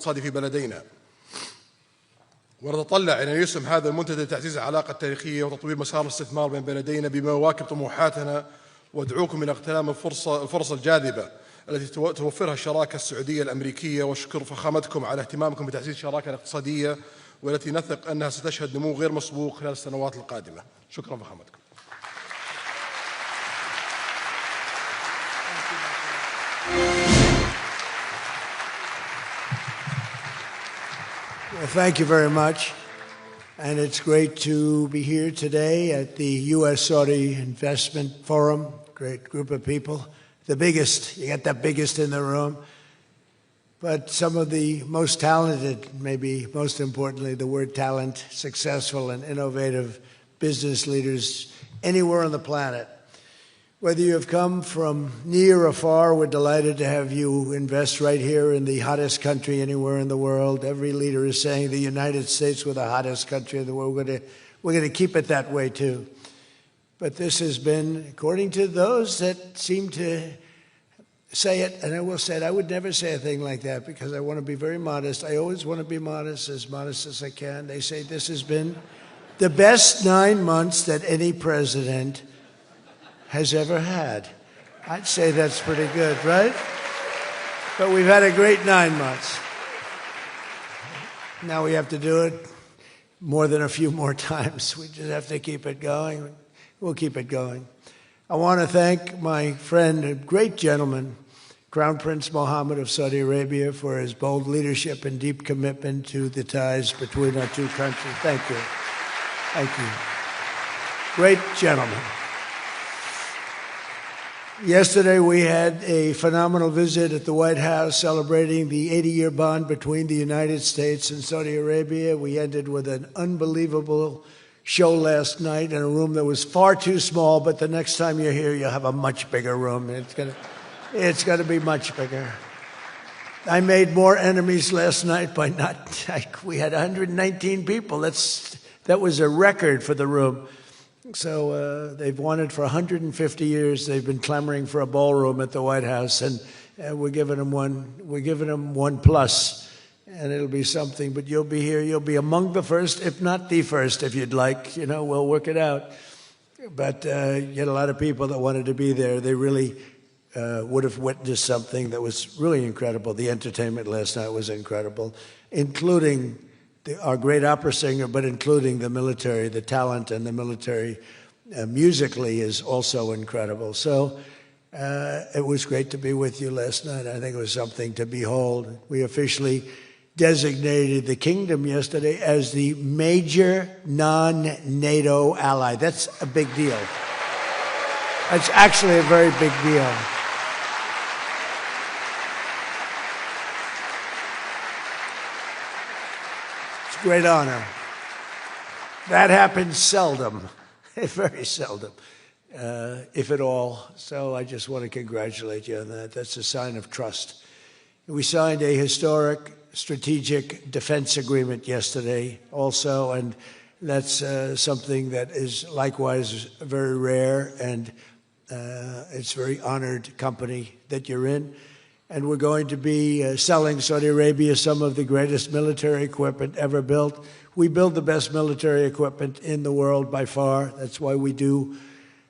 الاقتصادي في بلدينا، ونتطلع إلى أن يسهم هذا المنتدى لتعزيز العلاقة التاريخية وتطوير مسار الاستثمار بين بلدينا بما يواكب طموحاتنا، وادعوكم إلى اغتنام الفرص الجاذبة التي توفرها الشراكة السعودية الأمريكية، واشكر فخامتكم على اهتمامكم بتعزيز الشراكة الاقتصادية والتي نثق أنها ستشهد نمو غير مسبوق خلال السنوات القادمة. شكرا فخامتكم. Well, thank you very much. And it's great to be here today at the U.S. Saudi Investment Forum. Great group of people. The biggest, you got the biggest in the room. But some of the most talented, maybe most importantly, the word talent, successful and innovative business leaders anywhere on the planet. Whether you have come from near or far, we're delighted to have you invest right here in the hottest country anywhere in the world. Every leader is saying the United States we're the hottest country in the world. We're going to keep it that way too. But this has been, according to those that seem to say it, and I will say it, I would never say a thing like that because I want to be very modest. I always want to be modest as I can. They say this has been the best 9 months that any president has ever had. I'd say that's pretty good, right? But we've had a great 9 months. Now we have to do it more than a few more times. We just have to keep it going. We'll keep it going. I want to thank my friend, a great gentleman, Crown Prince Mohammed of Saudi Arabia, for his bold leadership and deep commitment to the ties between our two countries. Thank you. Thank you. Great gentleman. Yesterday, we had a phenomenal visit at the White House celebrating the 80-year bond between the United States and Saudi Arabia. We ended with an unbelievable show last night in a room that was far too small, but the next time you're here, you'll have a much bigger room. It's going to be much bigger. I made more enemies last night by we had 119 people. That was a record for the room. So they've wanted for 150 years. They've been clamoring for a ballroom at the White House, and we're giving them one. We're giving them one plus, and it'll be something. But you'll be here. You'll be among the first, if not the first, if you'd like. You know, we'll work it out. But you had a lot of people that wanted to be there. They really would have witnessed something that was really incredible. The entertainment last night was incredible, including our great opera singer, but including the military, the talent and the military musically is also incredible. So it was great to be with you last night. I think it was something to behold. We officially designated the kingdom yesterday as the major non-NATO ally. That's a big deal. That's actually a very big deal. Great honor. That happens seldom, very seldom, if at all. So I just want to congratulate you on that. That's a sign of trust. We signed a historic strategic defense agreement yesterday also, and that's something that is likewise very rare, and it's a very honored company that you're in. And we're going to be selling Saudi Arabia some of the greatest military equipment ever built. We build the best military equipment in the world by far. That's why we do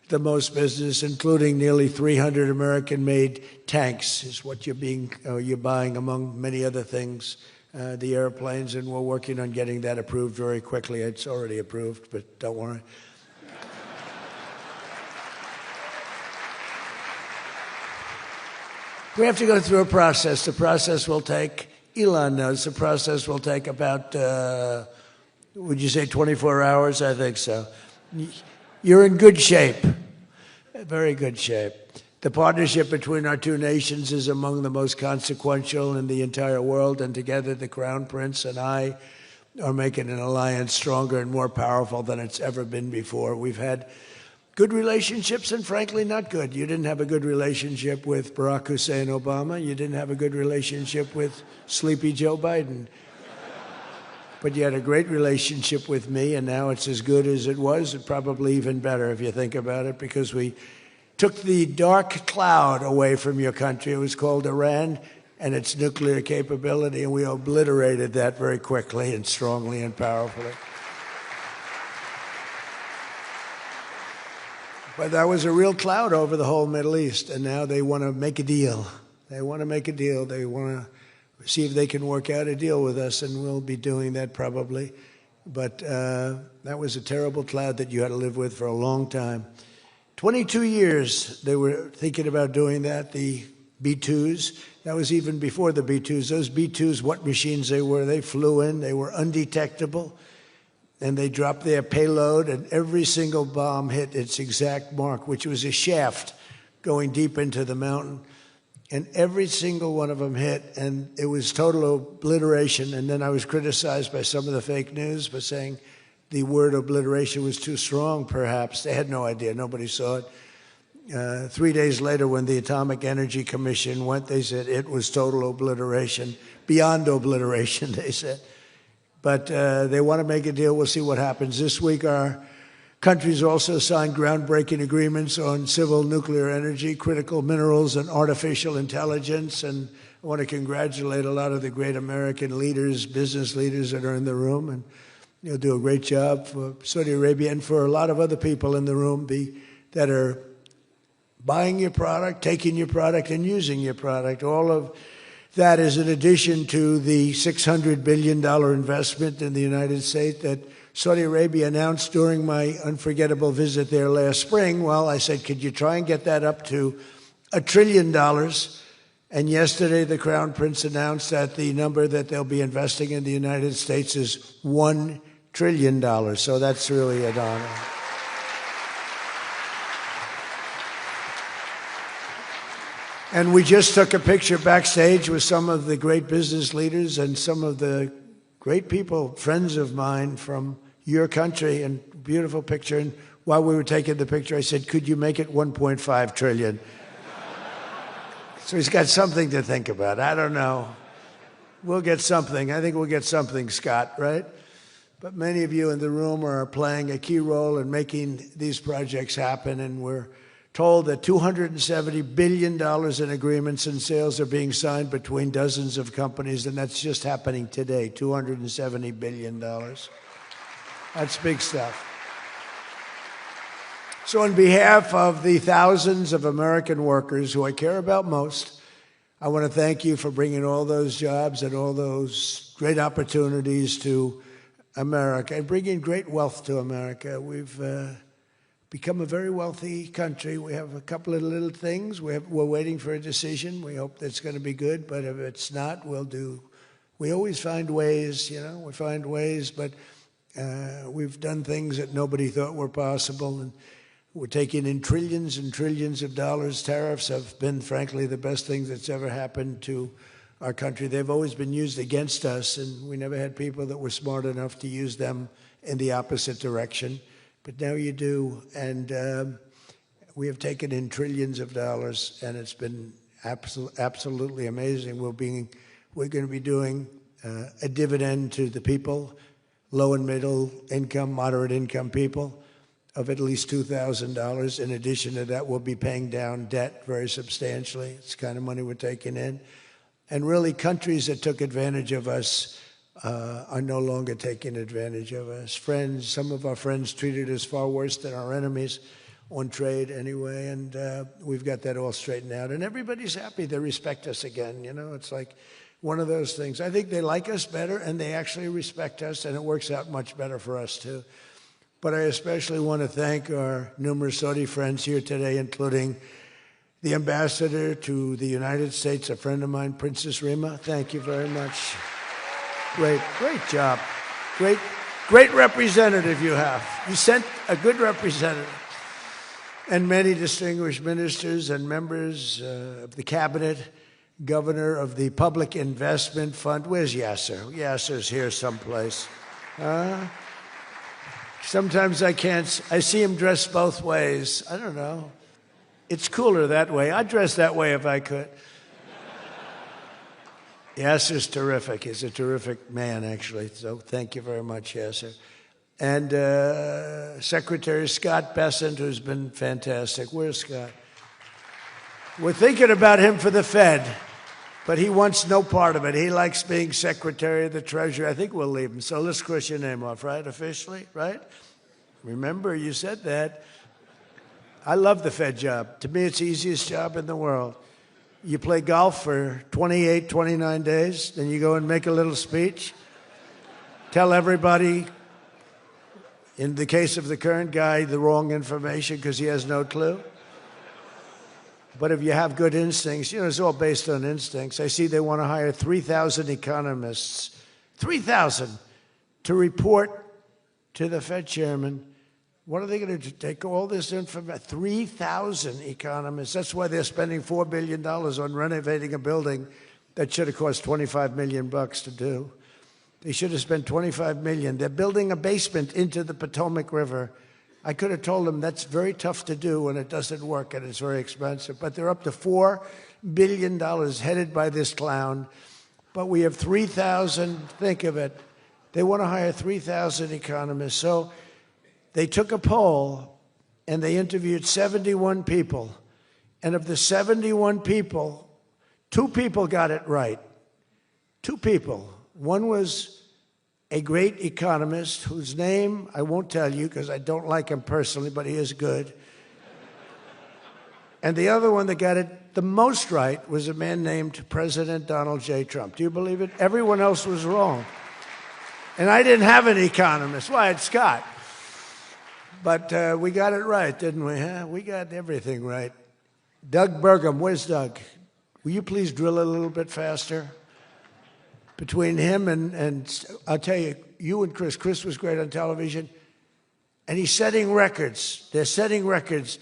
the most business, including nearly 300 American-made tanks is what you're buying, among many other things, the airplanes, and we're working on getting that approved very quickly. It's already approved, but don't worry. We have to go through a process. The process will take, Elon knows, the process will take about, would you say 24 hours? I think so. You're in good shape, very good shape. The partnership between our two nations is among the most consequential in the entire world, and together the Crown Prince and I are making an alliance stronger and more powerful than it's ever been before. We've had good relationships and, frankly, not good. You didn't have a good relationship with Barack Hussein Obama. You didn't have a good relationship with sleepy Joe Biden. But you had a great relationship with me, and now it's as good as it was, and probably even better if you think about it, because we took the dark cloud away from your country. It was called Iran. and its nuclear capability, and we obliterated that very quickly and strongly and powerfully. But that was a real cloud over the whole Middle East, and now they want to make a deal. They want to make a deal. They want to see if they can work out a deal with us, and we'll be doing that probably. But that was a terrible cloud that you had to live with for a long time. 22 years they were thinking about doing that, the B-2s. That was even before the B-2s. Those B-2s, what machines they were, they flew in, they were undetectable, and they dropped their payload, and every single bomb hit its exact mark, which was a shaft going deep into the mountain. And every single one of them hit, and it was total obliteration. And then I was criticized by some of the fake news for saying the word obliteration was too strong, perhaps. They had no idea. Nobody saw it. 3 days later, when the Atomic Energy Commission went, they said it was total obliteration, beyond obliteration, they said. But they want to make a deal. We'll see what happens. This week, our countries also signed groundbreaking agreements on civil nuclear energy, critical minerals, and artificial intelligence. And I want to congratulate a lot of the great American leaders, business leaders that are in the room. And you'll do a great job for Saudi Arabia and for a lot of other people in the room that are buying your product, taking your product, and using your product. All of that is in addition to the $600 billion investment in the United States that Saudi Arabia announced during my unforgettable visit there last spring. Well, I said, could you try and get that up to $1 trillion? And yesterday, the Crown Prince announced that the number that they'll be investing in the United States is $1 trillion. So that's really an honor. And we just took a picture backstage with some of the great business leaders and some of the great people, friends of mine from your country, and beautiful picture. And while we were taking the picture, I said, could you make it 1.5 trillion? So he's got something to think about. I don't know. We'll get something. I think we'll get something, Scott, right? But many of you in the room are playing a key role in making these projects happen, and we're told that $270 billion in agreements and sales are being signed between dozens of companies, and that's just happening today, $270 billion. That's big stuff. So on behalf of the thousands of American workers who I care about most, I want to thank you for bringing all those jobs and all those great opportunities to America and bringing great wealth to America. We've become a very wealthy country. We have a couple of little things. We're waiting for a decision. We hope that's going to be good, but if it's not, we always find ways, we find ways, but we've done things that nobody thought were possible, and we're taking in trillions and trillions of dollars. Tariffs have been, frankly, the best thing that's ever happened to our country. They've always been used against us, and we never had people that were smart enough to use them in the opposite direction. But now you do, and we have taken in trillions of dollars, and it's been absolutely amazing. We're going to be doing a dividend to the people, low and middle income, moderate income people, of at least $2,000. In addition to that, we'll be paying down debt very substantially. It's the kind of money we're taking in. And really, countries that took advantage of us are no longer taking advantage of us. Friends, some of our friends treated us far worse than our enemies on trade anyway, and we've got that all straightened out. And everybody's happy. They respect us again. It's like one of those things. I think they like us better, and they actually respect us, and it works out much better for us, too. But I especially want to thank our numerous Saudi friends here today, including the ambassador to the United States, a friend of mine, Princess Rima. Thank you very much. Great job. Great representative you have. You sent a good representative. And many distinguished ministers and members of the cabinet, governor of the Public Investment Fund. Where's Yasser? Yasser's here someplace. Sometimes I see him dressed both ways. I don't know. It's cooler that way. I'd dress that way if I could. Yasser's terrific. He's a terrific man, actually. So thank you very much, Yasser. And Secretary Scott Bessent, who's been fantastic. Where's Scott? We're thinking about him for the Fed. But he wants no part of it. He likes being Secretary of the Treasury. I think we'll leave him. So let's cross your name off, right? Officially, right? Remember, you said that. I love the Fed job. To me, it's the easiest job in the world. You play golf for 28, 29 days, then you go and make a little speech, tell everybody, in the case of the current guy, the wrong information because he has no clue. But if you have good instincts, you know, it's all based on instincts. I see they want to hire 3,000 economists, 3,000, to report to the Fed chairman. What are they going to do? Take all this information? 3,000 economists. That's why they're spending $4 billion on renovating a building that should have cost $25 million to do. They should have spent $25 million. They're building a basement into the Potomac River. I could have told them that's very tough to do when it doesn't work and it's very expensive. But they're up to $4 billion headed by this clown. But we have 3,000, think of it. They want to hire 3,000 economists. So they took a poll and they interviewed 71 people. And of the 71 people, 2 people got it right. 2 people. One was a great economist whose name I won't tell you because I don't like him personally, but he is good. And the other one that got it the most right was a man named President Donald J. Trump. Do you believe it? Everyone else was wrong. And I didn't have an economist. Well, I had Scott. But we got it right, didn't we? Huh? We got everything right. Doug Burgum, where's Doug? Will you please drill a little bit faster? Between him and I'll tell you, you and Chris was great on television, and he's setting records. They're setting records,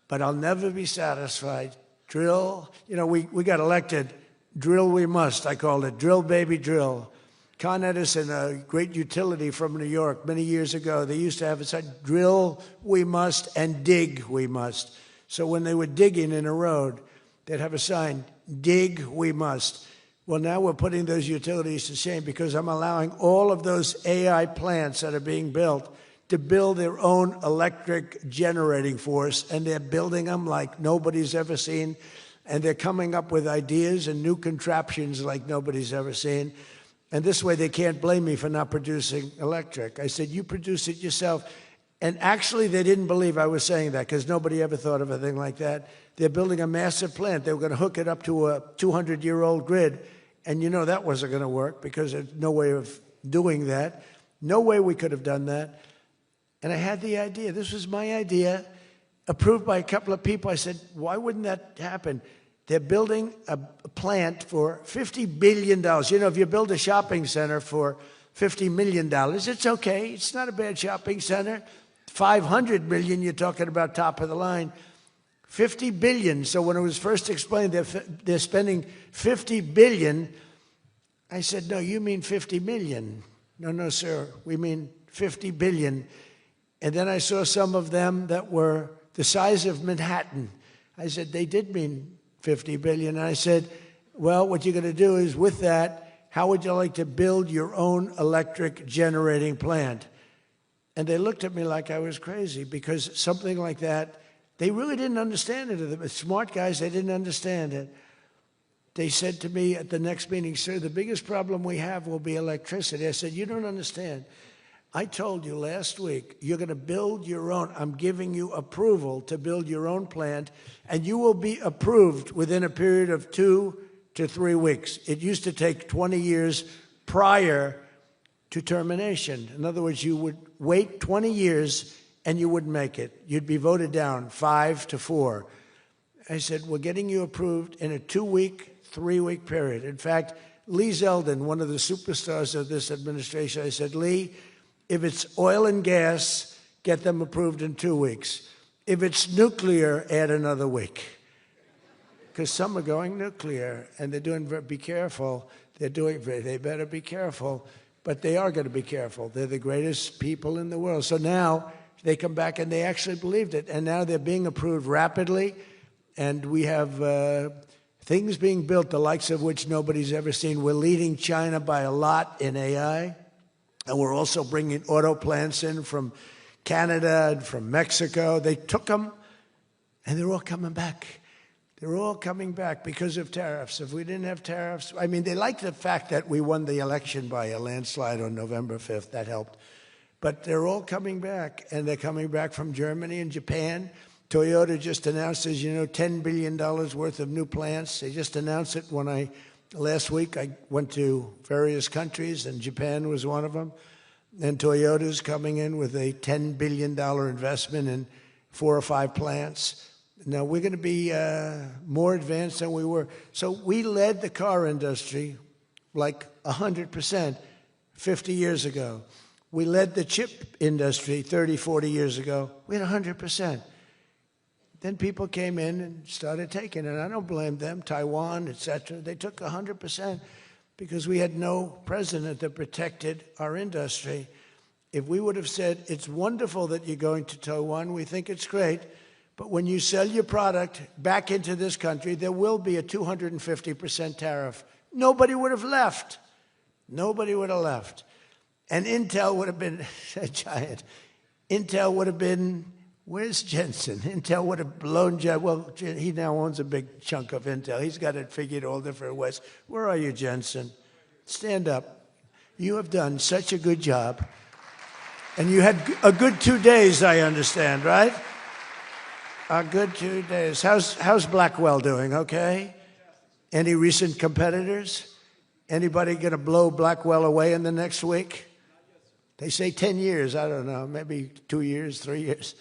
but I'll never be satisfied. Drill, you know, we got elected. Drill we must, I called it. Drill, baby, drill. Con Edison, a great utility from New York many years ago, they used to have it said, drill we must and dig we must. So when they were digging in a road, they'd have a sign, dig we must. Well, now we're putting those utilities to shame because I'm allowing all of those AI plants that are being built to build their own electric generating force, and they're building them like nobody's ever seen, and they're coming up with ideas and new contraptions like nobody's ever seen. And this way they can't blame me for not producing electric. I said, you produce it yourself. And actually they didn't believe I was saying that because nobody ever thought of a thing like that. They're building a massive plant. They were going to hook it up to a 200-year-old grid. And you know that wasn't going to work because there's no way of doing that. No way we could have done that. And I had the idea. This was my idea, approved by a couple of people. I said, why wouldn't that happen? They're building a plant for $50 billion. You know, if you build a shopping center for $50 million, it's okay. It's not a bad shopping center. $500 million, you're talking about top of the line. $50 billion. So when it was first explained they're spending $50 billion, I said, no, you mean 50 million. No, sir, we mean 50 billion. And then I saw some of them that were the size of Manhattan. I said, they did mean 50 billion. And I said, well, what you're going to do is with that, how would you like to build your own electric generating plant? And they looked at me like I was crazy because something like that, they really didn't understand it. The smart guys, they didn't understand it. They said to me at the next meeting, sir, the biggest problem we have will be electricity. I said, you don't understand. I told you last week, you're going to build your own. I'm giving you approval to build your own plant, and you will be approved within a period of 2 to 3 weeks. It used to take 20 years prior to termination. In other words, you would wait 20 years and you wouldn't make it. You'd be voted down 5 to 4. I said, we're getting you approved in a 2-week, 3-week period. In fact, Lee Zeldin, one of the superstars of this administration, I said, Lee, if it's oil and gas, get them approved in 2 weeks. If it's nuclear, add another week. Because some are going nuclear, and they're doing, be careful. They better be careful. But they are going to be careful. They're the greatest people in the world. So now they come back and they actually believed it. And now they're being approved rapidly. And we have things being built, the likes of which nobody's ever seen. We're leading China by a lot in AI. And we're also bringing auto plants in from Canada and from Mexico. They took them, and they're all coming back. They're all coming back because of tariffs. If we didn't have tariffs, I mean, they like the fact that we won the election by a landslide on November 5th. That helped. But they're all coming back, and they're coming back from Germany and Japan. Toyota just announced, as you know, $10 billion worth of new plants. They just announced it last week I went to various countries, and Japan was one of them. And Toyota's coming in with a $10 billion investment in 4 or 5 plants. Now, we're going to be more advanced than we were. So we led the car industry like 100% 50 years ago. We led the chip industry 30, 40 years ago. We had 100%. Then people came in and started taking it. I don't blame them, Taiwan, et cetera. They took 100% because we had no president that protected our industry. If we would have said, it's wonderful that you're going to Taiwan, we think it's great, but when you sell your product back into this country, there will be a 250% tariff. Nobody would have left. Nobody would have left. And Intel would have been a giant. Intel would have been, where's Jensen? Intel would have blown, well, he now owns a big chunk of Intel. He's got it figured all different ways. Where are you, Jensen? Stand up. You have done such a good job. And you had a good 2 days, I understand, right? A good 2 days. How's Blackwell doing, okay? Any recent competitors? Anybody going to blow Blackwell away in the next week? They say 10 years. I don't know, maybe 2 years, 3 years.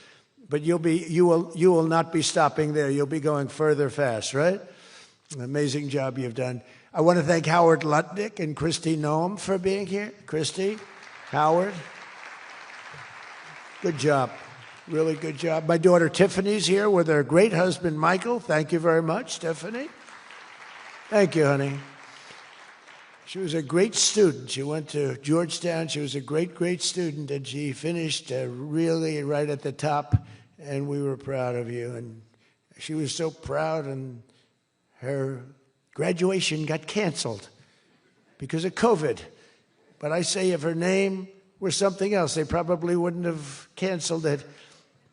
But you will not be stopping there. You'll be going further fast, right? An amazing job you've done. I want to thank Howard Lutnick and Christy Noam for being here. Christy, Howard, good job. Really good job. My daughter Tiffany's here with her great husband, Michael. Thank you very much, Tiffany. Thank you, honey. She was a great student. She went to Georgetown. She was a great, great student, and she finished really right at the top, and we were proud of you. And she was so proud, and her graduation got canceled because of COVID. But I say if her name were something else, they probably wouldn't have canceled it.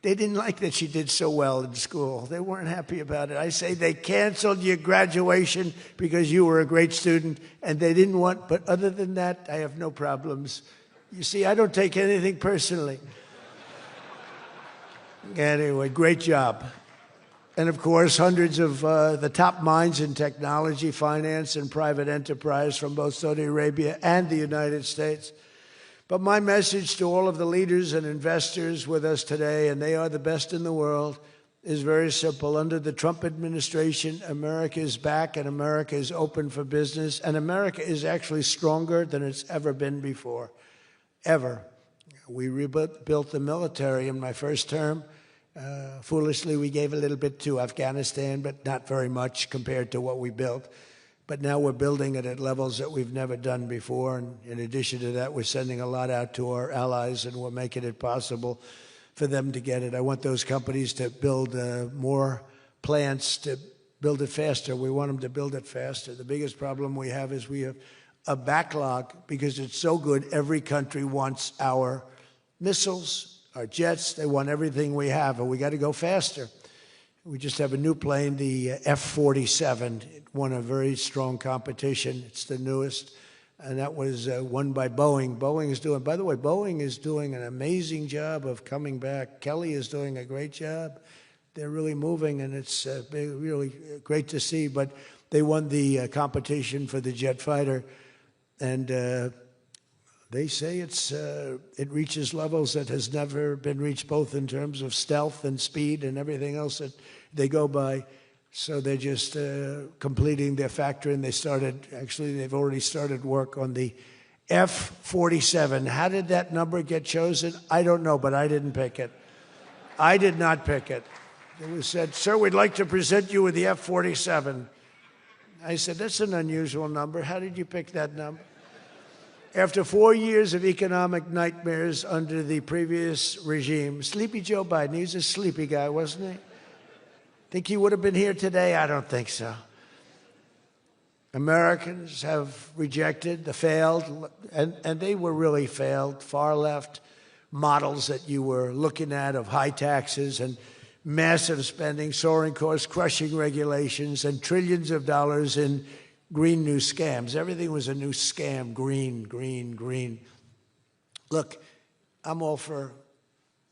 They didn't like that she did so well in school. They weren't happy about it. I say they canceled your graduation because you were a great student, and they didn't want, but other than that, I have no problems. You see, I don't take anything personally. Anyway, great job. And of course, hundreds of the top minds in technology, finance, and private enterprise from both Saudi Arabia and the United States. But my message to all of the leaders and investors with us today, and they are the best in the world, is very simple. Under the Trump administration, America is back and America is open for business. And America is actually stronger than it's ever been before, ever. We rebuilt the military in my first term. Foolishly, we gave a little bit to Afghanistan, but not very much compared to what we built. But now we're building it at levels that we've never done before. And in addition to that, we're sending a lot out to our allies, and we're making it possible for them to get it. I want those companies to build more plants, to build it faster. We want them to build it faster. The biggest problem we have is we have a backlog because it's so good. Every country wants our missiles, our jets. They want everything we have, and we got to go faster. We just have a new plane, the F-47. It won a very strong competition. It's the newest, and that was won by Boeing. By the way, Boeing is doing an amazing job of coming back. Kelly is doing a great job. They're really moving, and it's really great to see. But they won the competition for the jet fighter, and they say it reaches levels that has never been reached, both in terms of stealth and speed and everything else that they go by. So they're just completing their factory, and they've already started work on the F-47. How did that number get chosen? I don't know, but I didn't pick it. I did not pick it. It was said, sir, we'd like to present you with the F-47. I said, that's an unusual number. How did you pick that number? After 4 years of economic nightmares under the previous regime, Sleepy Joe Biden, he's a sleepy guy, wasn't he? Think he would have been here today? I don't think so. Americans have rejected the failed, and they were really failed, far left models that you were looking at of high taxes and massive spending, soaring costs, crushing regulations, and trillions of dollars in green new scams. Everything was a new scam, green, green, green. Look, I'm all for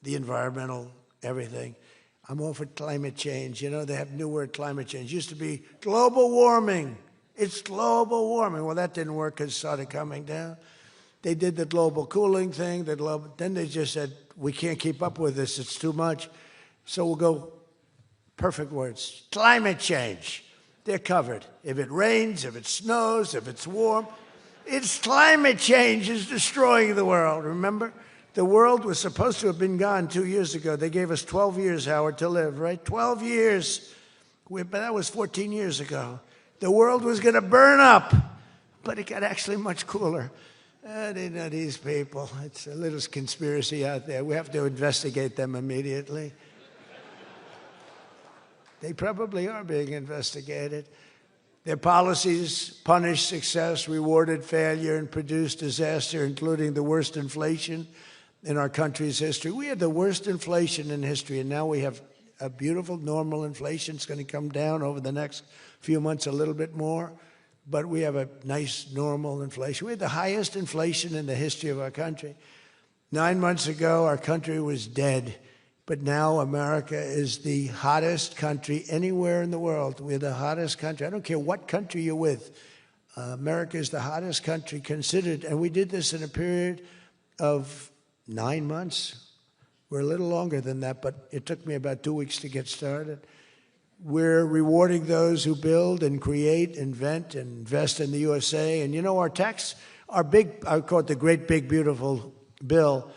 the environmental, everything. I'm all for climate change. You know, they have a new word, climate change. It used to be global warming. It's global warming. Well, that didn't work because it started coming down. They did the global cooling thing. Then they just said, we can't keep up with this. It's too much. So we'll go, perfect words, climate change. They're covered. If it rains, if it snows, if it's warm, it's climate change is destroying the world, remember? The world was supposed to have been gone 2 years ago. They gave us 12 years, Howard, to live, right? 12 years. But that was 14 years ago. The world was going to burn up, but it got actually much cooler. They know these people. It's a little conspiracy out there. We have to investigate them immediately. They probably are being investigated. Their policies punished success, rewarded failure, and produced disaster, including the worst inflation in our country's history. We had the worst inflation in history, and now we have a beautiful normal inflation. It's going to come down over the next few months a little bit more, but we have a nice normal inflation. We had the highest inflation in the history of our country. 9 months ago, our country was dead. But now America is the hottest country anywhere in the world. We're the hottest country. I don't care what country you're with. America is the hottest country considered. And we did this in a period of 9 months. We're a little longer than that, but it took me about 2 weeks to get started. We're rewarding those who build and create, invent, and invest in the USA. And you know, our tax, our big, I call it the great big beautiful bill.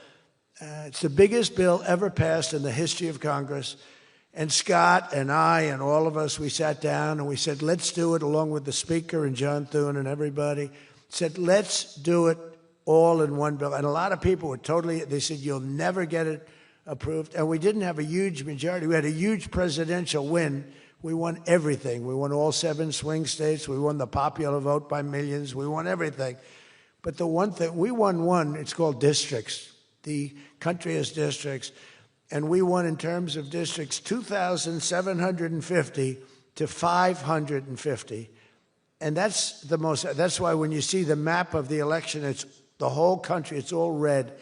It's the biggest bill ever passed in the history of Congress. And Scott and I and all of us, we sat down and we said, let's do it, along with the Speaker and John Thune and everybody, said, let's do it all in one bill. And a lot of people were they said, you'll never get it approved. And we didn't have a huge majority. We had a huge presidential win. We won everything. We won all 7 swing states. We won the popular vote by millions. We won everything. But the one thing, we won one, it's called districts. The country has districts, and we won in terms of districts 2,750 to 550. And that's why when you see the map of the election, it's the whole country, it's all red,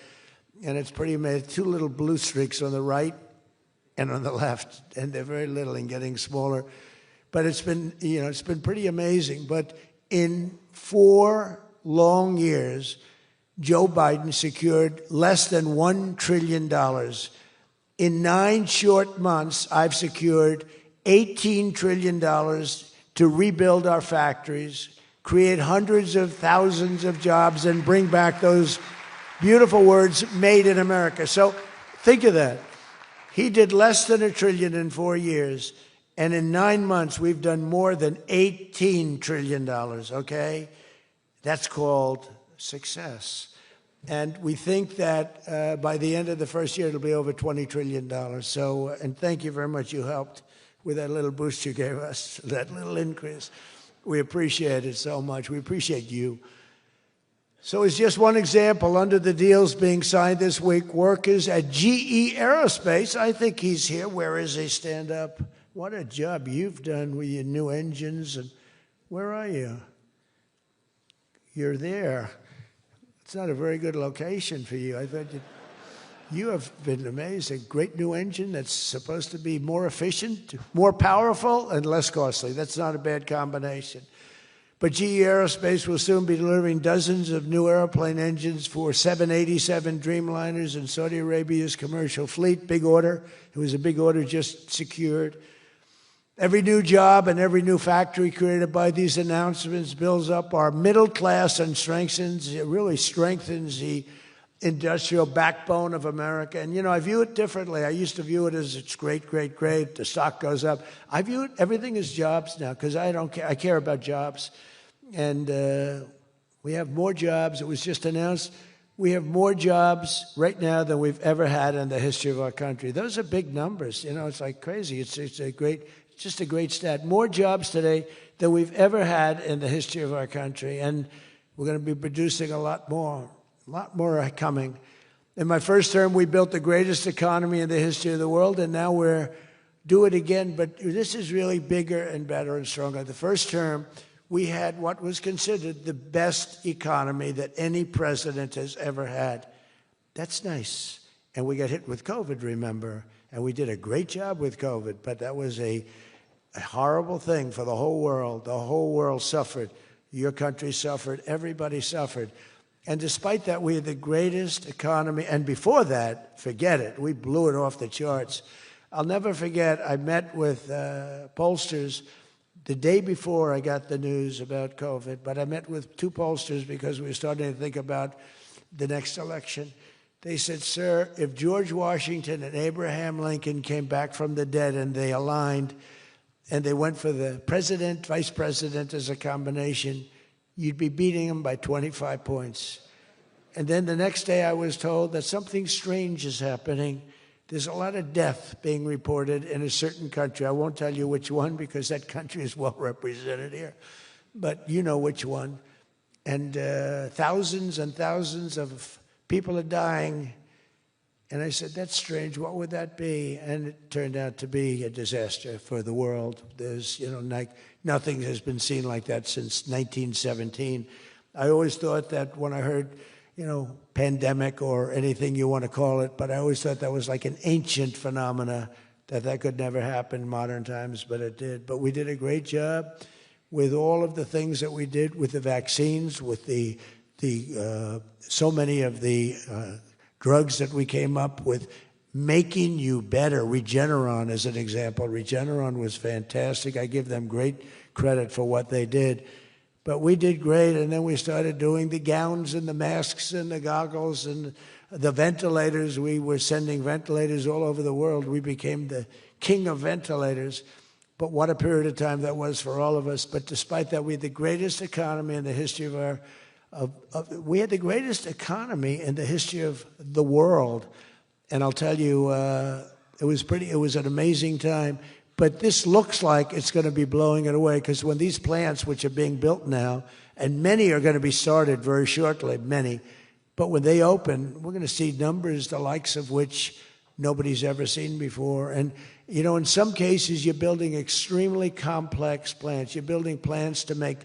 and it's pretty amazing. 2 little blue streaks on the right and on the left, and they're very little and getting smaller. But it's been, you know, it's been pretty amazing. But in 4 long years, Joe Biden secured less than $1 trillion. In 9 short months, I've secured $18 trillion to rebuild our factories, create hundreds of thousands of jobs, and bring back those beautiful words, made in America. So think of that. He did less than $1 trillion in 4 years, and in 9 months, we've done more than $18 trillion, okay? That's called success. And we think that by the end of the first year, it'll be over $20 trillion. So, and thank you very much. You helped with that little boost you gave us, that little increase. We appreciate it so much. We appreciate you. So it's just one example. Under the deals being signed this week, workers at GE Aerospace, I think he's here. Where is he? Stand up. What a job you've done with your new engines. And where are you? You're there. It's not a very good location for you. I thought you have been amazing. Great new engine that's supposed to be more efficient, more powerful, and less costly. That's not a bad combination. But GE Aerospace will soon be delivering dozens of new airplane engines for 787 Dreamliners in Saudi Arabia's commercial fleet. Big order. It was a big order just secured. Every new job and every new factory created by these announcements builds up our middle class and really strengthens the industrial backbone of America. And, you know, I view it differently. I used to view it as it's great, great, great. The stock goes up. I view it, everything as jobs now because I don't care. I care about jobs. And we have more jobs. It was just announced. We have more jobs right now than we've ever had in the history of our country. Those are big numbers. You know, it's like crazy. It's just a great stat. More jobs today than we've ever had in the history of our country. And we're going to be producing a lot more are coming. In my first term, we built the greatest economy in the history of the world, and now we're do it again, but this is really bigger and better and stronger. The first term, we had what was considered the best economy that any president has ever had. That's nice. And we got hit with COVID, remember? And we did a great job with COVID, but that was a horrible thing for the whole world. The whole world suffered. Your country suffered. Everybody suffered. And despite that, we had the greatest economy. And before that, forget it. We blew it off the charts. I'll never forget, I met with pollsters the day before I got the news about COVID, but I met with two pollsters because we were starting to think about the next election. They said, sir, if George Washington and Abraham Lincoln came back from the dead and they aligned and they went for the president, vice president as a combination, you'd be beating them by 25 points. And then the next day I was told that something strange is happening. There's a lot of death being reported in a certain country. I won't tell you which one because that country is well represented here, but you know which one. And thousands and thousands of people are dying. And I said, that's strange. What would that be? And it turned out to be a disaster for the world. There's, nothing has been seen like that since 1917. I always thought that when I heard, pandemic or anything you want to call it, but I always thought that was like an ancient phenomena, that could never happen in modern times, but it did. But we did a great job with all of the things that we did with the vaccines, with so many of the drugs that we came up with, making you better. Regeneron, as an example. Regeneron was fantastic. I give them great credit for what they did. But we did great, and then we started doing the gowns and the masks and the goggles and the ventilators. We were sending ventilators all over the world. We became the king of ventilators. But what a period of time that was for all of us. But despite that, we had the greatest economy in the history we had the greatest economy in the history of the world. And I'll tell you, it was an amazing time. But this looks like it's going to be blowing it away, because when these plants, which are being built now, and many are going to be started very shortly, many, but when they open, we're going to see numbers the likes of which nobody's ever seen before. And, in some cases, you're building extremely complex plants. You're building plants to make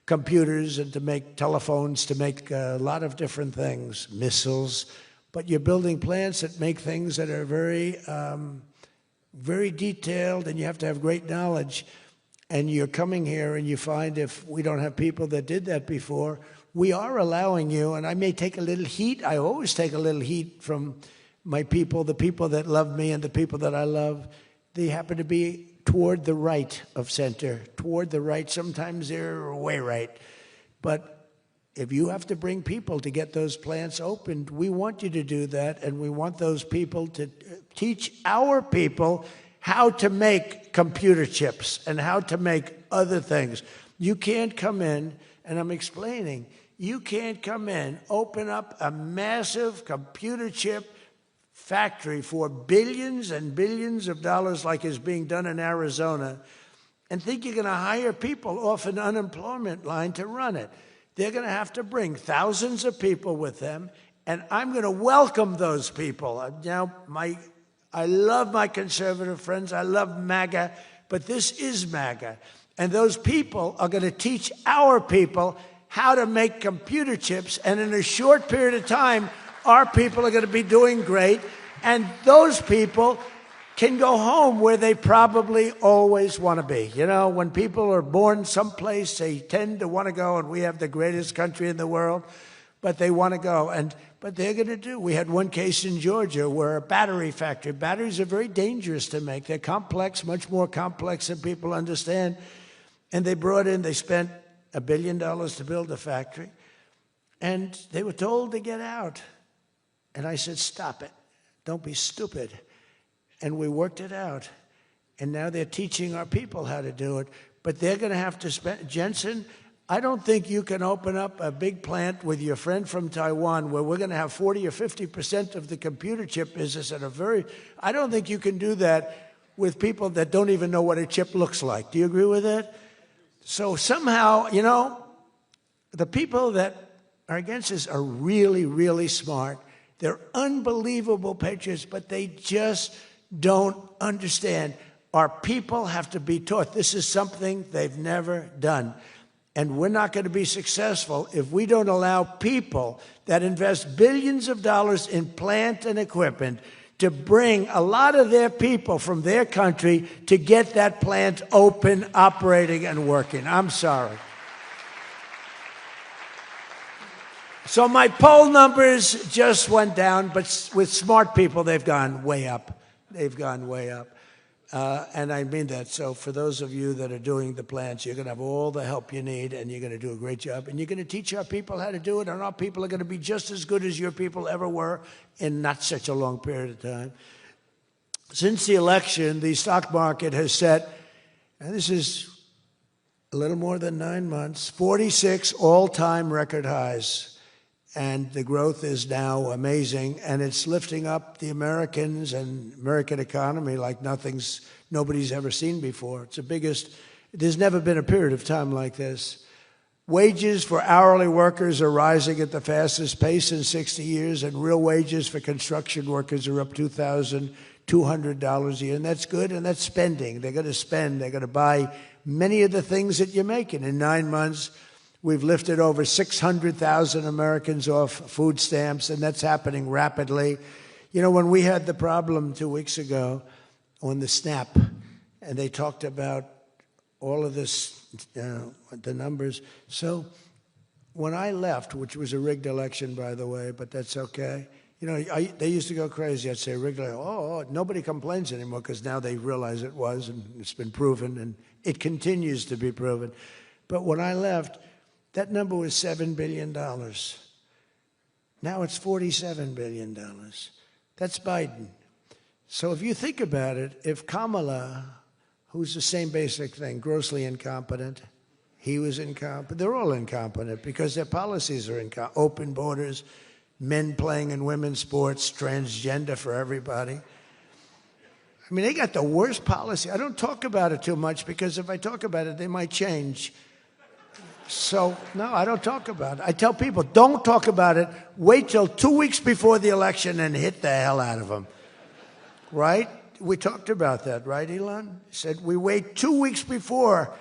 computers and to make telephones, to make a lot of different things, missiles. But you're building plants that make things that are very detailed, and you have to have great knowledge. And you're coming here and you find, if we don't have people that did that before, we are allowing you, and I may take a little heat. I always take a little heat from my people, the people that love me and the people that I love. They happen to be toward the right of center, toward the right. Sometimes they're way right. But if you have to bring people to get those plants opened, we want you to do that, and we want those people to teach our people how to make computer chips and how to make other things. You can't come in, and I'm explaining, you can't come in, open up a massive computer chip factory for billions and billions of dollars like is being done in Arizona, and think you're going to hire people off an unemployment line to run it. They're going to have to bring thousands of people with them, and I'm going to welcome those people. Now, I love my conservative friends. I love MAGA, but this is MAGA. And those people are going to teach our people how to make computer chips, and in a short period of time, our people are going to be doing great, and those people can go home where they probably always want to be. When people are born someplace, they tend to want to go, and we have the greatest country in the world, but they want to go. But they're going to do. We had one case in Georgia where a battery factory, batteries are very dangerous to make. They're complex, much more complex than people understand. And they spent $1 billion to build a factory, and they were told to get out. And I said, stop it. Don't be stupid. And we worked it out. And now they're teaching our people how to do it. But they're going to have to spend, Jensen, I don't think you can open up a big plant with your friend from Taiwan where we're going to have 40 or 50% of the computer chip business I don't think you can do that with people that don't even know what a chip looks like. Do you agree with that? So somehow, the people that are against us are really, really smart. They're unbelievable patriots, but they just don't understand. Our people have to be taught. This is something they've never done. And we're not going to be successful if we don't allow people that invest billions of dollars in plant and equipment to bring a lot of their people from their country to get that plant open, operating, and working. I'm sorry. So my poll numbers just went down, but with smart people, they've gone way up. They've gone way up. And I mean that. So for those of you that are doing the plants, you're going to have all the help you need, and you're going to do a great job. And you're going to teach our people how to do it, and our people are going to be just as good as your people ever were in not such a long period of time. Since the election, the stock market has set, and this is a little more than 9 months, 46 all-time record highs. And the growth is now amazing, and it's lifting up the Americans and American economy like nobody's ever seen before. It's the biggest. There's never been a period of time like this. Wages for hourly workers are rising at the fastest pace in 60 years, and real wages for construction workers are up $2,200 a year, and that's good, and that's spending. They're going to spend. They're going to buy many of the things that you're making. In 9 months, we've lifted over 600,000 Americans off food stamps, and that's happening rapidly. You know, when we had the problem 2 weeks ago on the SNAP, and they talked about all of this, the numbers. So when I left, which was a rigged election, by the way, but that's okay. You know, they used to go crazy. I'd say rigged election. Oh, nobody complains anymore because now they realize it was, and it's been proven, and it continues to be proven. But when I left, that number was $7 billion. Now it's $47 billion. That's Biden. So if you think about it, if Kamala, who's the same basic thing, grossly incompetent, he was incompetent, they're all incompetent because their policies are incompetent. Open borders, men playing in women's sports, transgender for everybody. I mean, they got the worst policy. I don't talk about it too much because if I talk about it, they might change. So, no, I don't talk about it. I tell people, don't talk about it. Wait till 2 weeks before the election and hit the hell out of them. Right? We talked about that, right, Elon? He said, we wait 2 weeks before.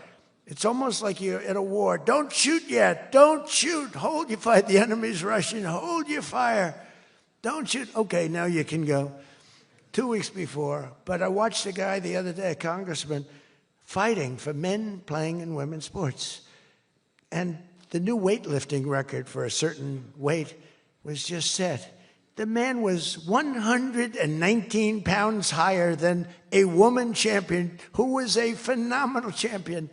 It's almost like you're in a war. Don't shoot yet. Don't shoot. Hold your fire. The enemy's rushing. Hold your fire. Don't shoot. Okay, now you can go. 2 weeks before. But I watched a guy the other day, a congressman, fighting for men playing in women's sports. And the new weightlifting record for a certain weight was just set. The man was 119 pounds higher than a woman champion who was a phenomenal champion.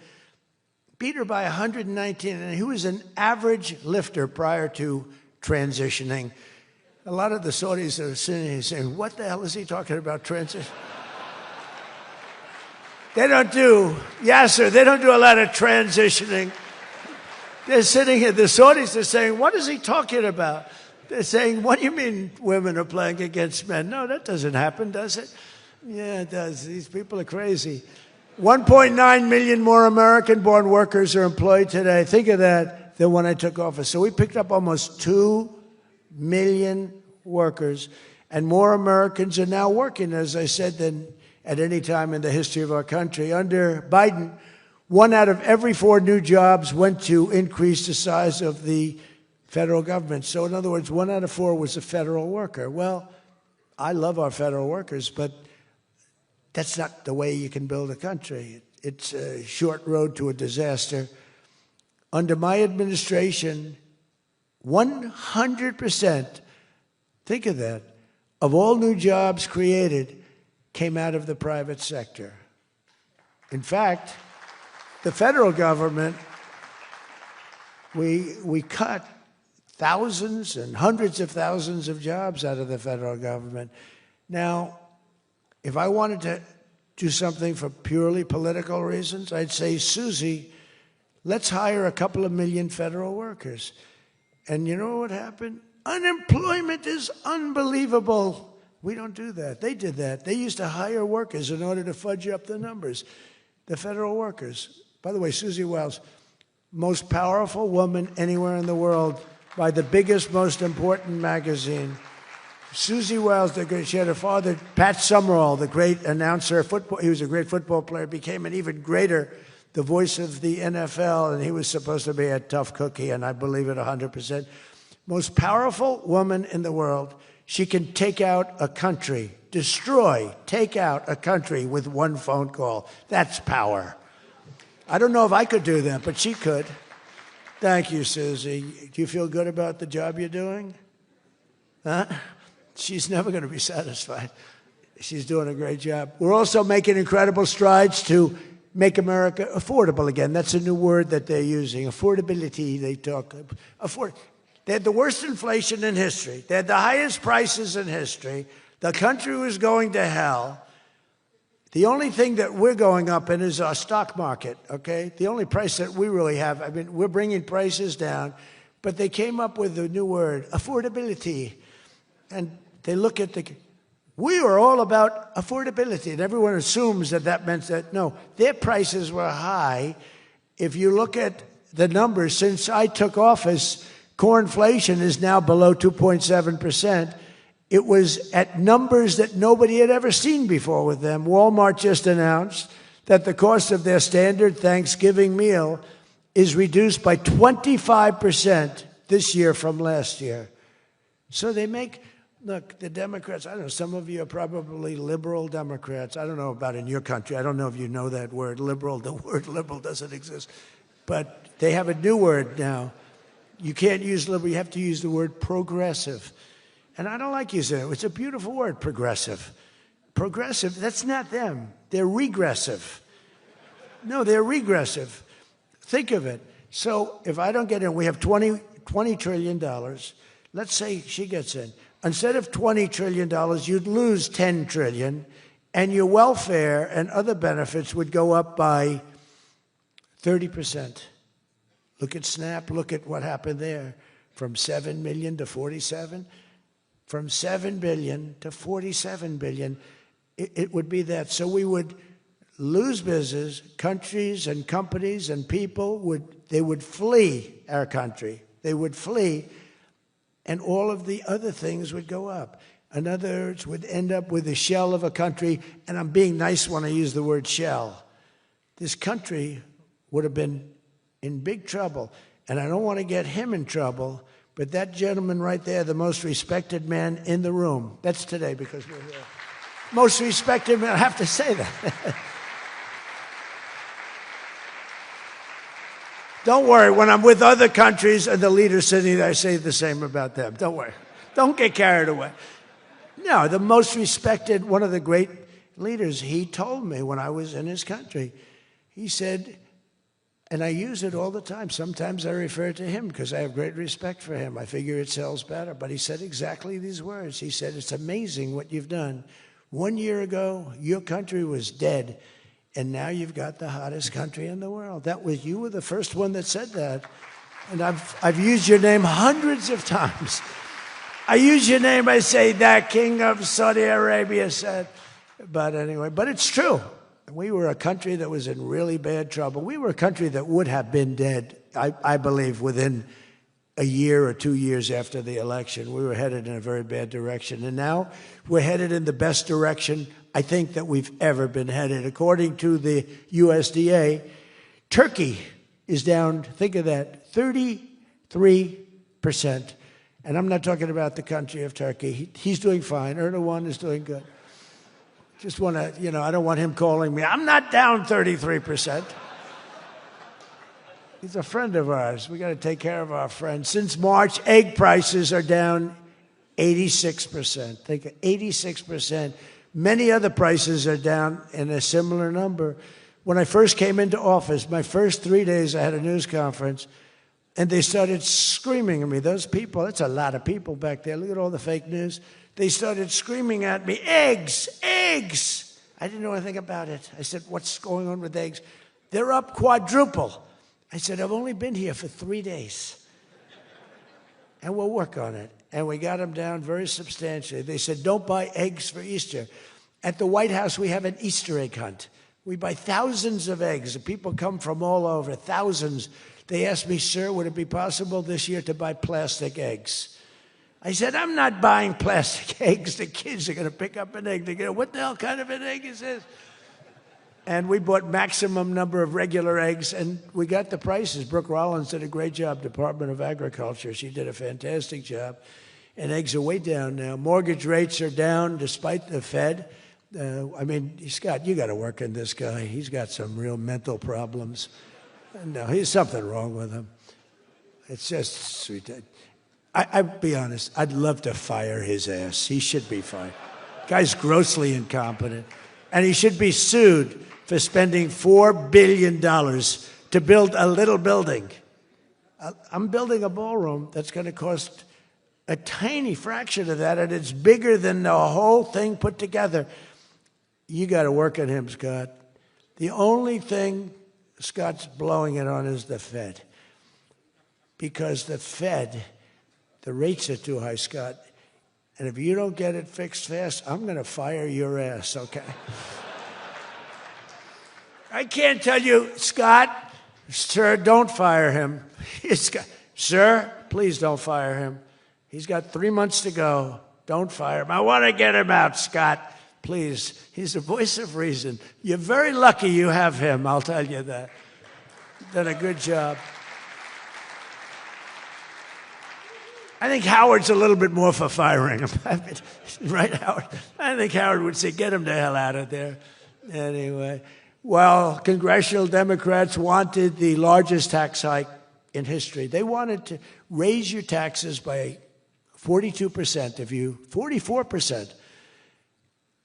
Beat her by 119, and he was an average lifter prior to transitioning. A lot of the Saudis are sitting here saying, what the hell is he talking about, transition? They don't do a lot of transitioning. They're sitting here, the Saudis are saying, what is he talking about? They're saying, what do you mean women are playing against men? No, that doesn't happen, does it? Yeah, it does. These people are crazy. 1.9 million more American-born workers are employed today. Think of that, than when I took office. So we picked up almost 2 million workers, and more Americans are now working, as I said, than at any time in the history of our country. Under Biden, 1 out of every 4 new jobs went to increase the size of the federal government. So in other words, 1 out of 4 was a federal worker. Well, I love our federal workers, but that's not the way you can build a country. It's a short road to a disaster. Under my administration, 100%, think of that, of all new jobs created came out of the private sector. In fact, the federal government, we cut thousands and hundreds of thousands of jobs out of the federal government. Now, if I wanted to do something for purely political reasons, I'd say, Susie, let's hire a couple of million federal workers. And you know what happened? Unemployment is unbelievable. We don't do that. They did that. They used to hire workers in order to fudge up the numbers. The federal workers. By the way, Susie Wiles, most powerful woman anywhere in the world by the biggest, most important magazine. Susie Wiles, she had a father, Pat Summerall, the great announcer, football. He was a great football player, became an even greater, the voice of the NFL, and he was supposed to be a tough cookie, and I believe it 100%. Most powerful woman in the world. She can take out a country, take out a country with one phone call. That's power. I don't know if I could do that, but she could. Thank you, Susie. Do you feel good about the job you're doing? Huh? She's never going to be satisfied. She's doing a great job. We're also making incredible strides to make America affordable again. That's a new word that they're using. Affordability, they talk. They had the worst inflation in history. They had the highest prices in history. The country was going to hell. The only thing that we're going up in is our stock market, okay? The only price that we really have, I mean, we're bringing prices down, but they came up with a new word, affordability. And they look at we were all about affordability, and everyone assumes that that meant that, no, their prices were high. If you look at the numbers, since I took office, core inflation is now below 2.7%. It was at numbers that nobody had ever seen before with them. Walmart just announced that the cost of their standard Thanksgiving meal is reduced by 25% this year from last year. So they make, look, the Democrats, I don't know, some of you are probably liberal Democrats. I don't know about in your country. I don't know if you know that word, liberal. The word liberal doesn't exist. But they have a new word now. You can't use liberal, you have to use the word progressive. And I don't like using it. It's a beautiful word, progressive. Progressive, that's not them. They're regressive. No, they're regressive. Think of it. So if I don't get in, we have $20 trillion. Let's say she gets in. Instead of $20 trillion, you'd lose $10 trillion, and your welfare and other benefits would go up by 30%. Look at SNAP. Look at what happened there. From 7 million to 47. From 7 billion to 47 billion. It would be that. So we would lose business. Countries and companies and people would flee our country. They would flee, and all of the other things would go up. In other words, would end up with a shell of a country, and I'm being nice when I use the word shell. This country would have been in big trouble, and I don't want to get him in trouble, but that gentleman right there, the most respected man in the room, that's today because we're here. Most respected man, I have to say that. Don't worry, when I'm with other countries and the leaders sitting there, I say the same about them. Don't worry. Don't get carried away. No, the most respected, one of the great leaders, he told me when I was in his country, he said, and I use it all the time. Sometimes I refer to him because I have great respect for him. I figure it sells better. But he said exactly these words. He said, it's amazing what you've done. 1 year ago, your country was dead. And now you've got the hottest country in the world. You were the first one that said that. And I've used your name hundreds of times. I use your name, I say, that King of Saudi Arabia said. But anyway, but it's true. We were a country that was in really bad trouble. We were a country that would have been dead, I believe, within a year or 2 years after the election. We were headed in a very bad direction. And now we're headed in the best direction I think that we've ever been headed. According to the USDA, Turkey is down, think of that, 33%. And I'm not talking about the country of Turkey. He's doing fine. Erdogan is doing good. Just want to, I don't want him calling me. I'm not down 33%. He's a friend of ours. We got to take care of our friends. Since March, egg prices are down 86%. Think of 86%. Many other prices are down in a similar number. When I first came into office, my first 3 days, I had a news conference, and they started screaming at me. Those people, that's a lot of people back there. Look at all the fake news. They started screaming at me, eggs, eggs. I didn't know anything about it. I said, what's going on with eggs? They're up quadruple. I said, I've only been here for 3 days. And we'll work on it. And we got them down very substantially. They said, don't buy eggs for Easter. At the White House, we have an Easter egg hunt. We buy thousands of eggs. People come from all over, thousands. They asked me, sir, would it be possible this year to buy plastic eggs? I said, I'm not buying plastic eggs. The kids are going to pick up an egg. They're going to, what the hell kind of an egg is this? And we bought maximum number of regular eggs, and we got the prices. Brooke Rollins did a great job, Department of Agriculture. She did a fantastic job. And eggs are way down now. Mortgage rates are down despite the Fed. I mean, Scott, you got to work on this guy. He's got some real mental problems. No, there's something wrong with him. It's just sweet. I'll be honest, I'd love to fire his ass. He should be fired. Guy's grossly incompetent. And he should be sued for spending $4 billion to build a little building. I'm building a ballroom that's going to cost a tiny fraction of that, and it's bigger than the whole thing put together. You got to work on him, Scott. The only thing Scott's blowing it on is the Fed. Because the Fed, the rates are too high, Scott. And if you don't get it fixed fast, I'm going to fire your ass, okay? I can't tell you, Scott, sir, don't fire him. Sir, please don't fire him. He's got 3 months to go. Don't fire him. I want to get him out, Scott. Please. He's the voice of reason. You're very lucky you have him, I'll tell you that. Done a good job. I think Howard's a little bit more for firing him. Right, Howard? I think Howard would say, get him the hell out of there. Anyway, well, congressional Democrats wanted the largest tax hike in history. They wanted to raise your taxes by 42% of you, 44%.